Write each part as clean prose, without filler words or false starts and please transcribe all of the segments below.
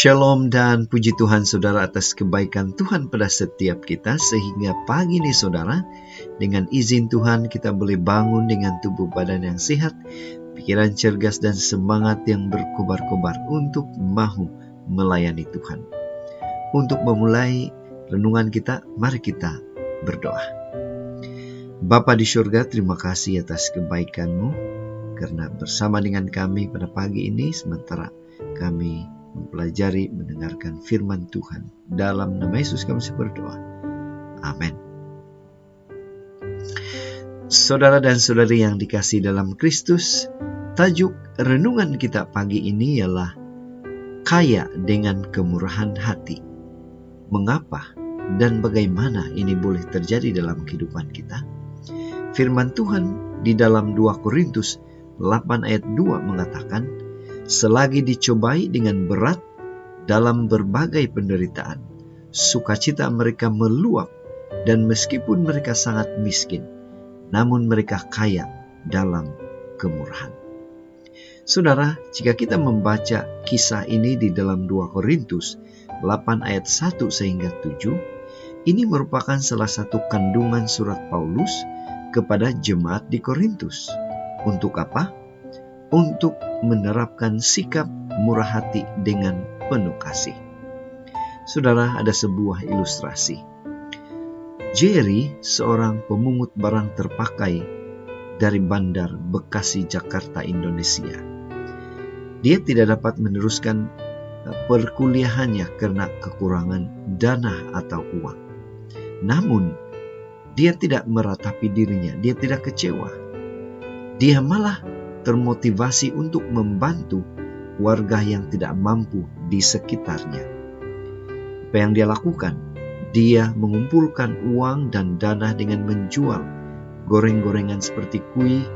Shalom dan puji Tuhan saudara atas kebaikan Tuhan pada setiap kita, sehingga pagi ini saudara, dengan izin Tuhan kita boleh bangun dengan tubuh badan yang sehat, pikiran cergas dan semangat yang berkobar-kobar untuk mahu melayani Tuhan. Untuk memulai renungan kita, mari kita berdoa. Bapa di surga, terima kasih atas kebaikan-Mu, karena bersama dengan kami pada pagi ini, sementara kami mempelajari, mendengarkan firman Tuhan. Dalam nama Yesus kami berdoa. Amin. Saudara dan saudari yang dikasihi dalam Kristus, tajuk renungan kita pagi ini ialah kaya dengan kemurahan hati. Mengapa dan bagaimana ini boleh terjadi dalam kehidupan kita? Firman Tuhan di dalam 2 Korintus 8 ayat 2 mengatakan, selagi dicobai dengan berat dalam berbagai penderitaan, sukacita mereka meluap, dan meskipun mereka sangat miskin, namun mereka kaya dalam kemurahan. Saudara, jika kita membaca kisah ini di dalam 2 Korintus 8 ayat 1 sehingga 7, ini merupakan salah satu kandungan surat Paulus kepada jemaat di Korintus. Untuk apa? Untuk menerapkan sikap murah hati dengan penuh kasih. Saudara, ada sebuah ilustrasi. Jerry, seorang pemungut barang terpakai dari Bandar Bekasi, Jakarta, Indonesia. Dia tidak dapat meneruskan perkuliahannya karena kekurangan dana atau uang. Namun, dia tidak meratapi dirinya, dia tidak kecewa. Dia malah termotivasi untuk membantu warga yang tidak mampu di sekitarnya. Apa yang dia lakukan? Dia mengumpulkan uang dan dana dengan menjual goreng-gorengan seperti kuih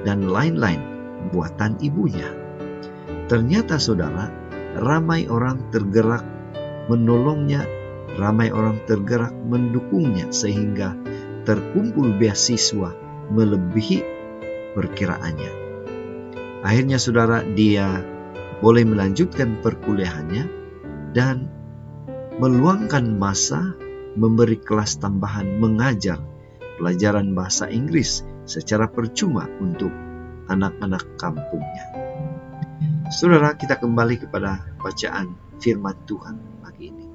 dan lain-lain buatan ibunya. Ternyata saudara, ramai orang tergerak menolongnya, ramai orang tergerak mendukungnya, sehingga terkumpul beasiswa melebihi perkiraannya. Akhirnya saudara, dia boleh melanjutkan perkuliahannya dan meluangkan masa memberi kelas tambahan mengajar pelajaran bahasa Inggris secara percuma untuk anak-anak kampungnya. Saudara, kita kembali kepada bacaan firman Tuhan pagi ini.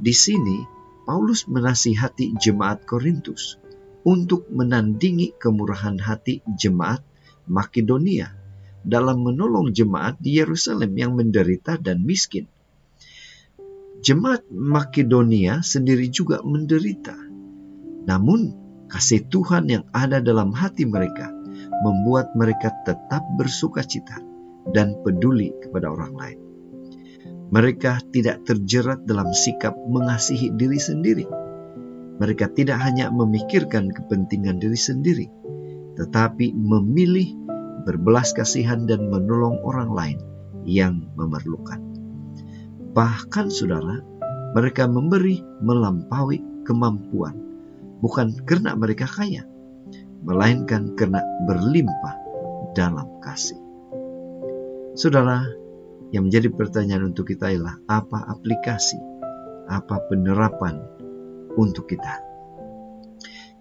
Di sini Paulus menasihati jemaat Korintus untuk menandingi kemurahan hati jemaat Makedonia dalam menolong jemaat di Yerusalem yang menderita dan miskin. Jemaat Makedonia sendiri juga menderita. Namun, kasih Tuhan yang ada dalam hati mereka membuat mereka tetap bersukacita dan peduli kepada orang lain. Mereka tidak terjerat dalam sikap mengasihi diri sendiri. Mereka tidak hanya memikirkan kepentingan diri sendiri, tetapi memilih berbelas kasihan dan menolong orang lain yang memerlukan. Bahkan saudara, mereka memberi melampaui kemampuan, bukan karena mereka kaya, melainkan karena berlimpah dalam kasih. Saudara, yang menjadi pertanyaan untuk kita ialah, apa aplikasi, apa penerapan untuk kita?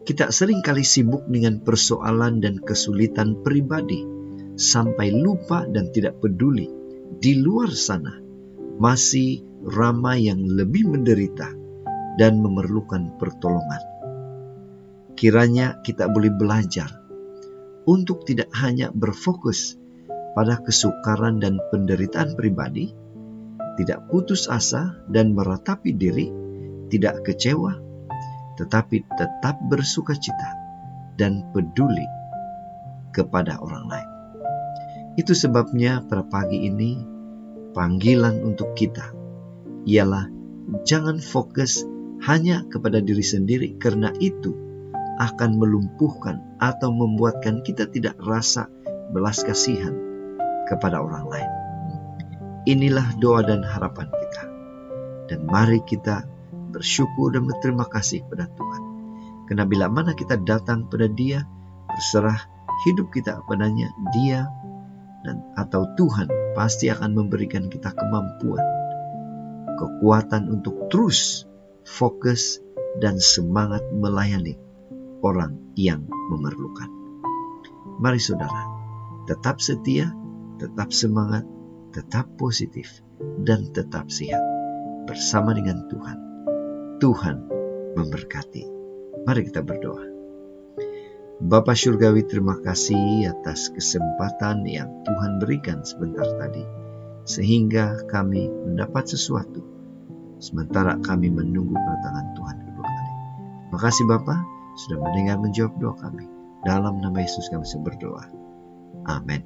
Kita seringkali sibuk dengan persoalan dan kesulitan pribadi, sampai lupa dan tidak peduli di luar sana masih ramai yang lebih menderita dan memerlukan pertolongan. Kiranya kita boleh belajar untuk tidak hanya berfokus pada kesukaran dan penderitaan pribadi, tidak putus asa dan meratapi diri, tidak kecewa, tetapi tetap bersukacita dan peduli kepada orang lain. Itu sebabnya pada pagi ini panggilan untuk kita ialah jangan fokus hanya kepada diri sendiri, karena itu akan melumpuhkan atau membuatkan kita tidak rasa belas kasihan kepada orang lain. Inilah doa dan harapan kita. Dan mari kita bersyukur dan berterima kasih kepada Tuhan. Karena bila mana kita datang pada Dia, berserah hidup kita kepadanya, Dia atau Tuhan pasti akan memberikan kita kemampuan kekuatan untuk terus fokus dan semangat melayani orang yang memerlukan. Mari saudara, tetap setia, tetap semangat, tetap positif, dan tetap sehat bersama dengan Tuhan. Tuhan memberkati. Mari kita berdoa. Bapa Surgawi, terima kasih atas kesempatan yang Tuhan berikan sebentar tadi, sehingga kami mendapat sesuatu, sementara kami menunggu kedatangan Tuhan kedua kali. Terima kasih Bapa, sudah mendengar menjawab doa kami. Dalam nama Yesus kami berdoa. Amin.